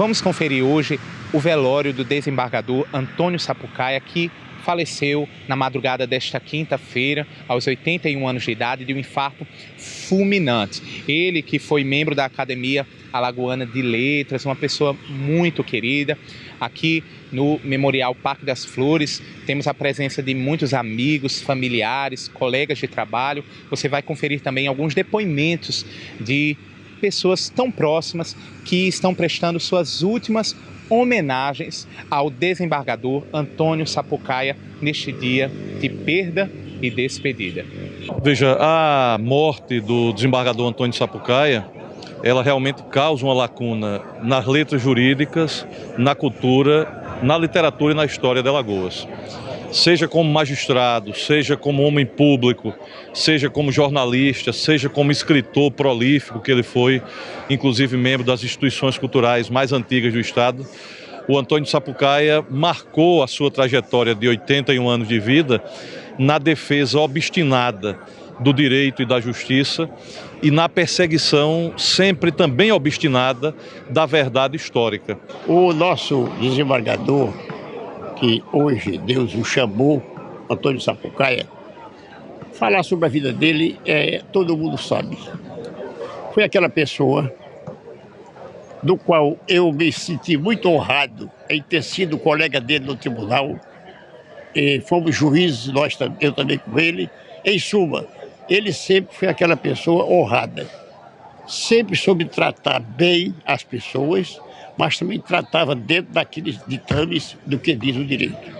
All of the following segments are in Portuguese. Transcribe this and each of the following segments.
vamos conferir hoje o velório do desembargador Antônio Sapucaia, que faleceu na madrugada desta quinta-feira, aos 81 anos de idade, de um infarto fulminante. Ele que foi membro da Academia Alagoana de Letras, uma pessoa muito querida. Aqui no Memorial Parque das Flores temos a presença de muitos amigos, familiares, colegas de trabalho. Você vai conferir também alguns depoimentos de pessoas tão próximas que estão prestando suas últimas homenagens ao desembargador Antônio Sapucaia neste dia de perda e despedida. Veja, a morte do desembargador Antônio Sapucaia, ela realmente causa uma lacuna nas letras jurídicas, na cultura, na literatura e na história de Alagoas. Seja como magistrado, seja como homem público, seja como jornalista, seja como escritor prolífico que ele foi, inclusive membro das instituições culturais mais antigas do Estado, o Antônio Sapucaia marcou a sua trajetória de 81 anos de vida na defesa obstinada do direito e da justiça e na perseguição sempre também obstinada da verdade histórica. O nosso desembargador, que hoje Deus o chamou, Antônio Sapucaia, falar sobre a vida dele, todo mundo sabe. Foi aquela pessoa do qual eu me senti muito honrado em ter sido colega dele no tribunal. Fomos juízes, eu também com ele. Em suma, ele sempre foi aquela pessoa honrada. Sempre soube tratar bem as pessoas, mas também tratava dentro daqueles ditames do que diz o direito.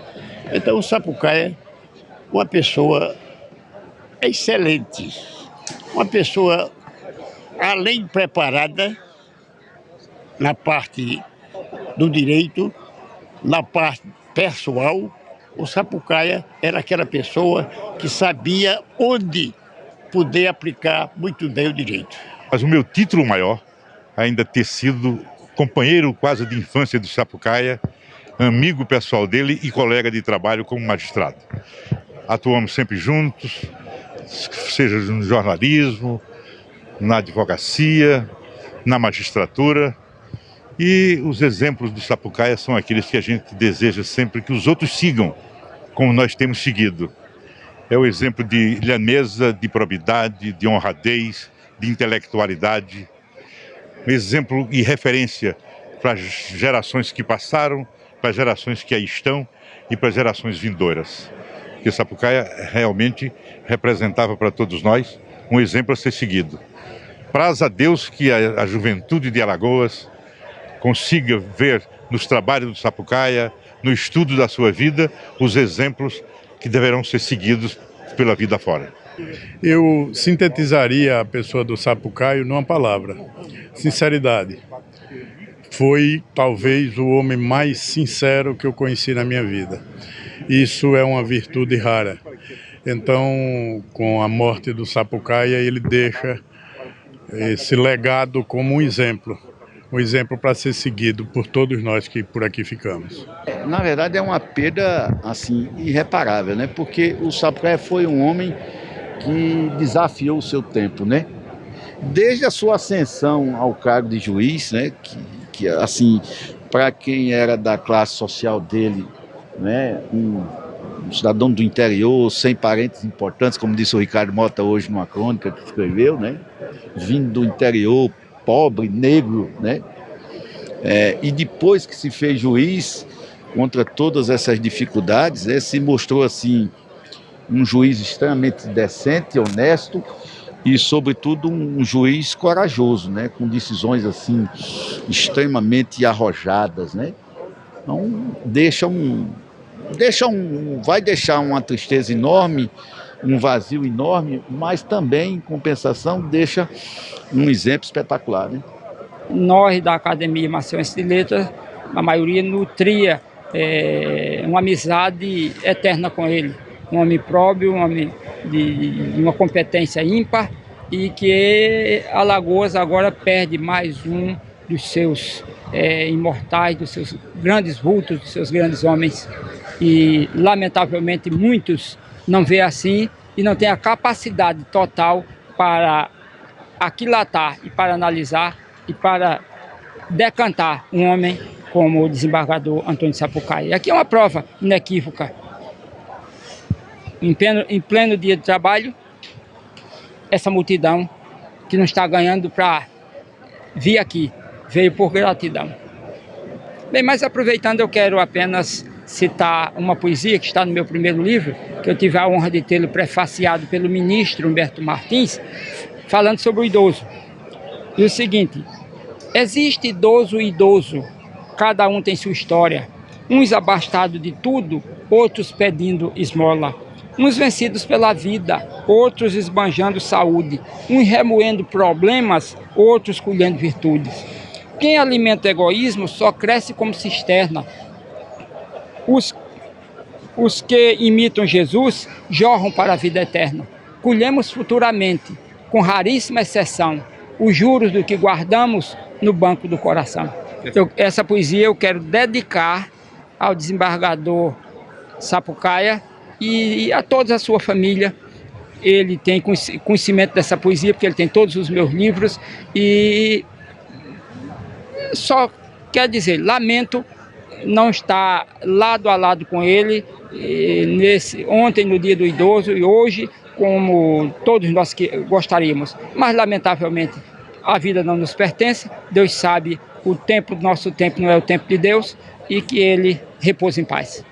Então o Sapucaia, uma pessoa excelente, uma pessoa além preparada na parte do direito, na parte pessoal. O Sapucaia era aquela pessoa que sabia onde poder aplicar muito bem o direito. Mas o meu título maior ainda ter sido companheiro quase de infância do Sapucaia, amigo pessoal dele e colega de trabalho como magistrado. Atuamos sempre juntos, seja no jornalismo, na advocacia, na magistratura. E os exemplos do Sapucaia são aqueles que a gente deseja sempre que os outros sigam, como nós temos seguido. É o exemplo de lhaneza, de probidade, de honradez, de intelectualidade. Exemplo e referência para as gerações que passaram, para as gerações que aí estão e para as gerações vindouras. Porque Sapucaia realmente representava para todos nós um exemplo a ser seguido. Praza a Deus que a juventude de Alagoas consiga ver nos trabalhos do Sapucaia, no estudo da sua vida, os exemplos que deverão ser seguidos pela vida fora. Eu sintetizaria a pessoa do Sapucaia numa palavra: sinceridade. Foi talvez o homem mais sincero que eu conheci na minha vida. Isso é uma virtude rara. Então, com a morte do Sapucaia, ele deixa esse legado como um exemplo para ser seguido por todos nós que por aqui ficamos. Na verdade, é uma perda assim irreparável, né? Porque o Sapucaia foi um homem que desafiou o seu tempo, né? Desde a sua ascensão ao cargo de juiz, né? Que assim, para quem era da classe social dele, né? Um cidadão do interior, sem parentes importantes, como disse o Ricardo Mota hoje numa crônica que escreveu, né? Vindo do interior, pobre, negro, né? E depois que se fez juiz, contra todas essas dificuldades, se mostrou assim um juiz extremamente decente, honesto e, sobretudo, um juiz corajoso, né? Com decisões assim extremamente arrojadas, né? Então vai deixar uma tristeza enorme, um vazio enorme, mas também, em compensação, deixa um exemplo espetacular, né? Nós da Academia Maciense de Letras, a maioria nutria uma amizade eterna com ele. Um homem próprio, um homem de uma competência ímpar, e que Alagoas agora perde mais um dos seus imortais, dos seus grandes vultos, dos seus grandes homens. E, lamentavelmente, muitos não veem assim e não têm a capacidade total para aquilatar e para analisar e para decantar um homem como o desembargador Antônio Sapucaia. E aqui é uma prova inequívoca. Em pleno dia de trabalho, essa multidão que não está ganhando para vir aqui, veio por gratidão. Bem, mas aproveitando, eu quero apenas citar uma poesia que está no meu primeiro livro, que eu tive a honra de tê-lo prefaciado pelo ministro Humberto Martins, falando sobre o idoso. E o seguinte: existe idoso e idoso, cada um tem sua história, uns abastados de tudo, outros pedindo esmola, uns vencidos pela vida, outros esbanjando saúde, uns remoendo problemas, outros colhendo virtudes. Quem alimenta o egoísmo só cresce como cisterna. Os que imitam Jesus jorram para a vida eterna. Colhemos futuramente, com raríssima exceção, os juros do que guardamos no banco do coração. Essa poesia eu quero dedicar ao desembargador Sapucaia e a toda a sua família. Ele tem conhecimento dessa poesia, porque ele tem todos os meus livros, e só quer dizer, lamento não estar lado a lado com ele, ontem no dia do idoso e hoje, como todos nós que gostaríamos. Mas, lamentavelmente, a vida não nos pertence. Deus sabe, o tempo do nosso tempo não é o tempo de Deus, e que ele repouse em paz.